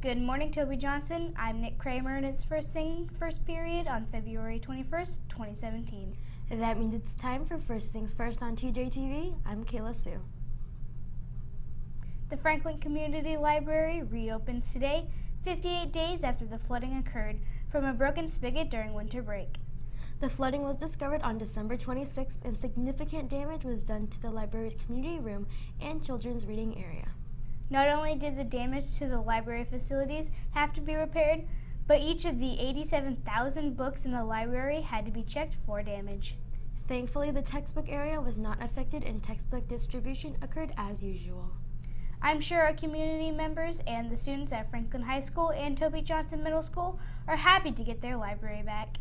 Good morning, Toby Johnson. I'm Nick Kramer, and it's first period on February 21st, 2017. That means it's time for First Things First on TJTV. I'm Kayla Sue. The Franklin Community Library reopens today, 58 days after the flooding occurred from a broken spigot during winter break. The flooding was discovered on December 26th, and significant damage was done to the library's community room and children's reading area. Not only did the damage to the library facilities have to be repaired, but each of the 87,000 books in the library had to be checked for damage. Thankfully, the textbook area was not affected and textbook distribution occurred as usual. I'm sure our community members and the students at Franklin High School and Toby Johnson Middle School are happy to get their library back.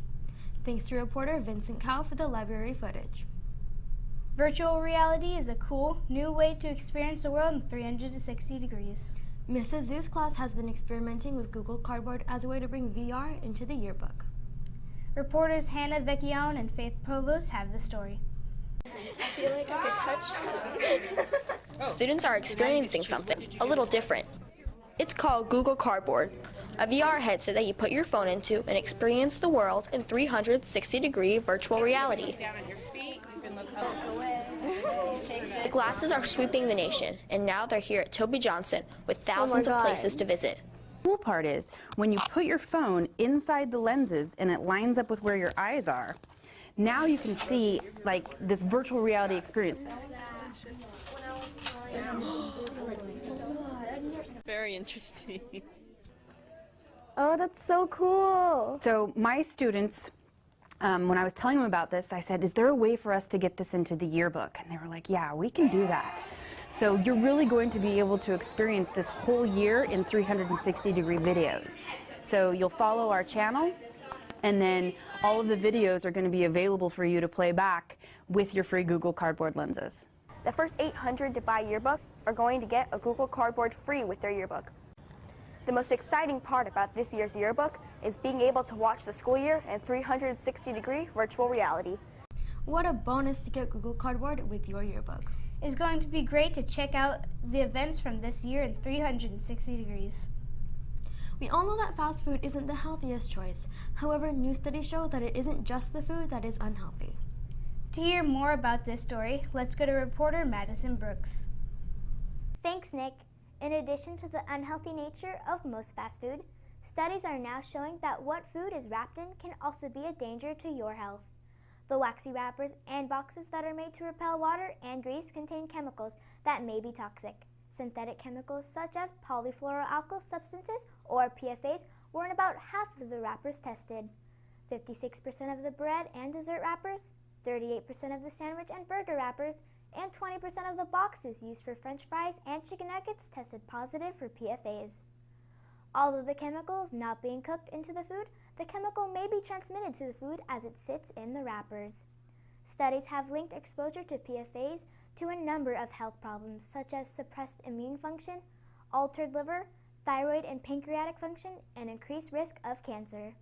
Thanks to reporter Vincent Cow for the library footage. Virtual reality is a cool, new way to experience the world in 360 degrees. Mrs. Zoo's class has been experimenting with Google Cardboard as a way to bring VR into the yearbook. Reporters Hannah Vecchione and Faith Provost have the story. I feel like I could touch. Students are experiencing something a little different. It's called Google Cardboard, a VR headset that you put your phone into and experience the world in 360-degree virtual reality. The glasses are sweeping the nation, and now they're here at Toby Johnson with thousands of places to visit. The cool part is when you put your phone inside the lenses and it lines up with where your eyes are, now you can see like this virtual reality experience. Very interesting. Oh, that's so cool. So my students, when I was telling them about this, I said, is there a way for us to get this into the yearbook? And they were like, yeah, we can do that. So you're really going to be able to experience this whole year in 360-degree videos. So you'll follow our channel, and then all of the videos are going to be available for you to play back with your free Google Cardboard lenses. The first 800 to buy yearbook are going to get a Google Cardboard free with their yearbook. The most exciting part about this year's yearbook is being able to watch the school year in 360-degree virtual reality. What a bonus to get Google Cardboard with your yearbook. It's going to be great to check out the events from this year in 360 degrees. We all know that fast food isn't the healthiest choice. However, new studies show that it isn't just the food that is unhealthy. To hear more about this story, let's go to reporter Madison Brooks. Thanks, Nick. In addition to the unhealthy nature of most fast food, studies are now showing that what food is wrapped in can also be a danger to your health. The waxy wrappers and boxes that are made to repel water and grease contain chemicals that may be toxic. Synthetic chemicals such as polyfluoroalkyl substances, or PFAs, were in about half of the wrappers tested. 56% of the bread and dessert wrappers, 38% of the sandwich and burger wrappers, and 20% of the boxes used for French fries and chicken nuggets tested positive for PFAs. Although the chemical is not being cooked into the food, the chemical may be transmitted to the food as it sits in the wrappers. Studies have linked exposure to PFAs to a number of health problems such as suppressed immune function, altered liver, thyroid and pancreatic function, and increased risk of cancer.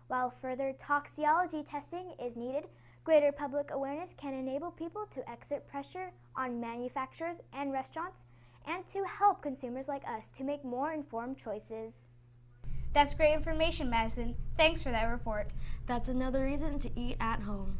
While further toxicology testing is needed, greater public awareness can enable people to exert pressure on manufacturers and restaurants and to help consumers like us to make more informed choices. That's great information, Madison. Thanks for that report. That's another reason to eat at home.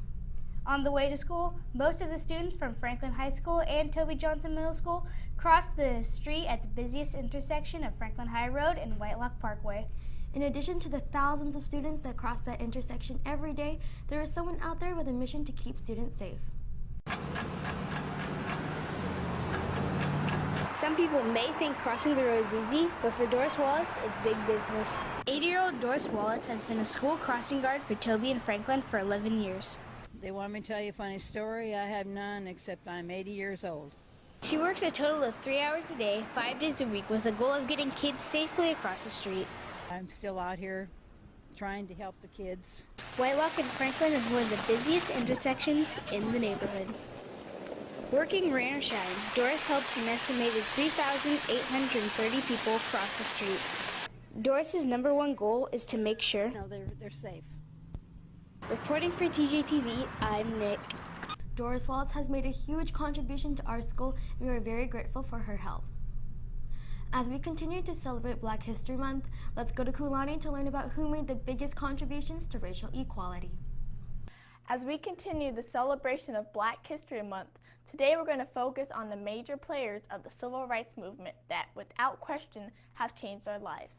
On the way to school, most of the students from Franklin High School and Toby Johnson Middle School crossed the street at the busiest intersection of Franklin High Road and Whitelock Parkway. In addition to the thousands of students that cross that intersection every day, there is someone out there with a mission to keep students safe. Some people may think crossing the road is easy, but for Doris Wallace, it's big business. 80-year-old Doris Wallace has been a school crossing guard for Toby and Franklin for 11 years. They want me to tell you a funny story? I have none, except I'm 80 years old. She works a total of 3 hours a day, 5 days a week, with the goal of getting kids safely across the street. I'm still out here trying to help the kids. Whitelock and Franklin is one of the busiest intersections in the neighborhood. Working rain or shine, Doris helps an estimated 3,830 people cross the street. Doris's #1 goal is to make sure. No, they're safe. Reporting for TJTV, I'm Nick. Doris Wallace has made a huge contribution to our school, and we are very grateful for her help. As we continue to celebrate Black History Month, let's go to Kulani to learn about who made the biggest contributions to racial equality. As we continue the celebration of Black History Month, today we're going to focus on the major players of the civil rights movement that, without question, have changed our lives.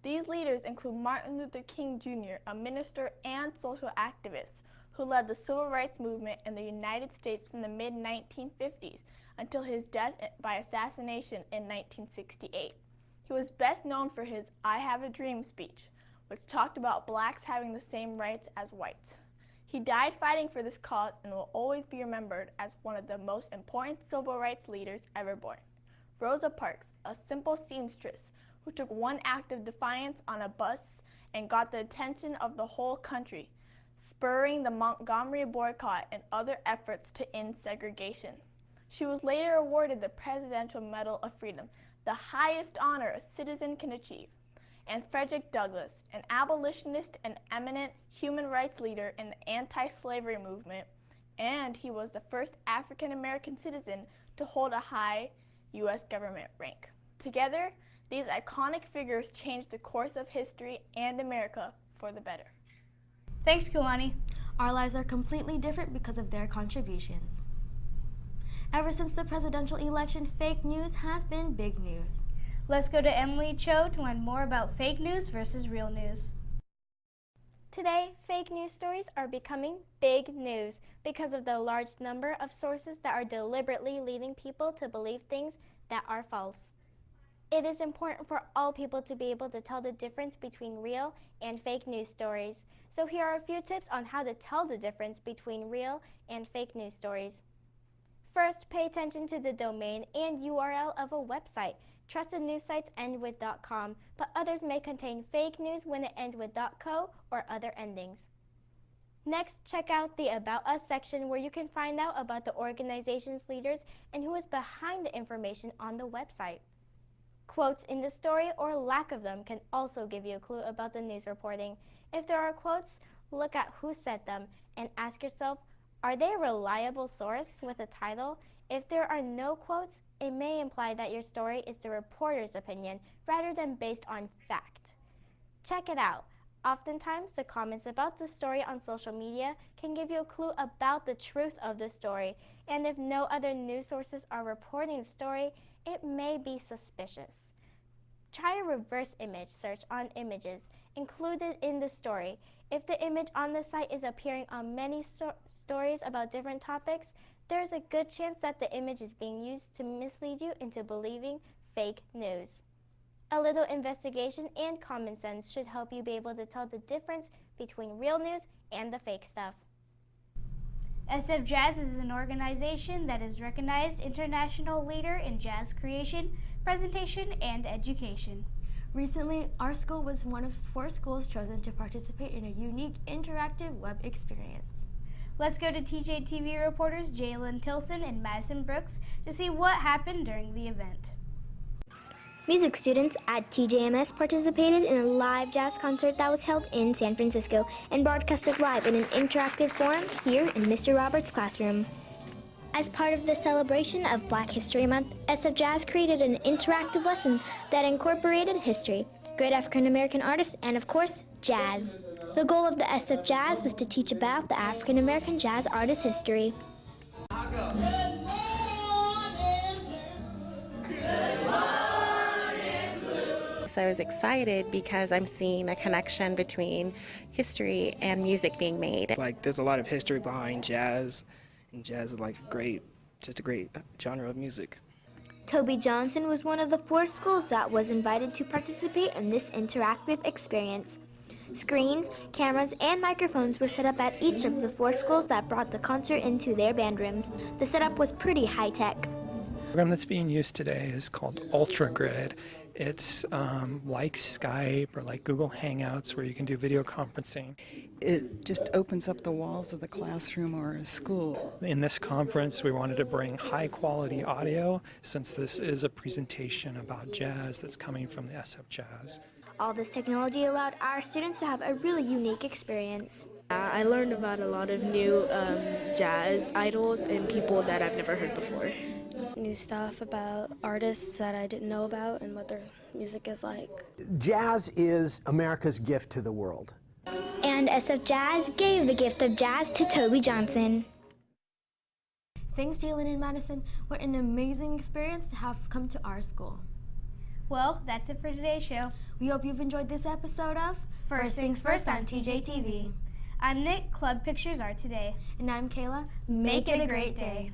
These leaders include Martin Luther King Jr., a minister and social activist who led the civil rights movement in the United States from the mid-1950s until his death by assassination in 1968. He was best known for his "I Have a Dream" speech, which talked about blacks having the same rights as whites. He died fighting for this cause and will always be remembered as one of the most important civil rights leaders ever born. Rosa Parks, a simple seamstress who took one act of defiance on a bus and got the attention of the whole country, spurring the Montgomery boycott and other efforts to end segregation. She was later awarded the Presidential Medal of Freedom, the highest honor a citizen can achieve. And Frederick Douglass, an abolitionist and eminent human rights leader in the anti-slavery movement, and he was the first African-American citizen to hold a high U.S. government rank. Together, these iconic figures changed the course of history and America for the better. Thanks, Kulani. Our lives are completely different because of their contributions. Ever since the presidential election, fake news has been big news. Let's go to Emily Cho to learn more about fake news versus real news. Today, fake news stories are becoming big news because of the large number of sources that are deliberately leading people to believe things that are false. It is important for all people to be able to tell the difference between real and fake news stories. So here are a few tips on how to tell the difference between real and fake news stories. First, pay attention to the domain and URL of a website. Trusted news sites end with .com, but others may contain fake news when it ends with .co or other endings. Next, check out the About Us section where you can find out about the organization's leaders and who is behind the information on the website. Quotes in the story or lack of them can also give you a clue about the news reporting. If there are quotes, look at who said them and ask yourself, are they a reliable source with a title? If there are no quotes, it may imply that your story is the reporter's opinion rather than based on fact. Check it out. Oftentimes, the comments about the story on social media can give you a clue about the truth of the story, and if no other news sources are reporting the story, it may be suspicious. Try a reverse image search on images included in the story. If the image on the site is appearing on many stories about different topics, there is a good chance that the image is being used to mislead you into believing fake news. A little investigation and common sense should help you be able to tell the difference between real news and the fake stuff. SFJAZZ is an organization that is recognized international leader in jazz creation, presentation, and education. Recently, our school was one of 4 schools chosen to participate in a unique interactive web experience. Let's go to TJTV reporters Jalen Tilson and Madison Brooks to see what happened during the event. Music students at TJMS participated in a live jazz concert that was held in San Francisco and broadcasted live in an interactive forum here in Mr. Roberts' classroom. As part of the celebration of Black History Month, SFJAZZ created an interactive lesson that incorporated history, great African American artists, and of course, jazz. The goal of the SFJAZZ was to teach about the African American jazz artist history. So I was excited because I'm seeing a connection between history and music being made. Like, there's a lot of history behind jazz, and jazz is like just a great genre of music. Toby Johnson was one of the 4 schools that was invited to participate in this interactive experience. Screens, cameras, and microphones were set up at each of the 4 schools that brought the concert into their band rooms. The setup was pretty high-tech. The program that's being used today is called UltraGrid. It's like Skype or like Google Hangouts where you can do video conferencing. It just opens up the walls of the classroom or a school. In this conference, we wanted to bring high quality audio since this is a presentation about jazz that's coming from the SFJAZZ. All this technology allowed our students to have a really unique experience. I learned about a lot of new jazz idols and people that I've never heard before. new stuff about artists that I didn't know about and what their music is like. Jazz is America's gift to the world. And SFJAZZ gave the gift of jazz to Toby Johnson. Thanks, Jalen and Madison. What an amazing experience to have come to our school. Well, that's it for today's show. We hope you've enjoyed this episode of First Things First on TJTV. I'm Nick, Club Pictures Art Today. And I'm Kayla. Make it a great day.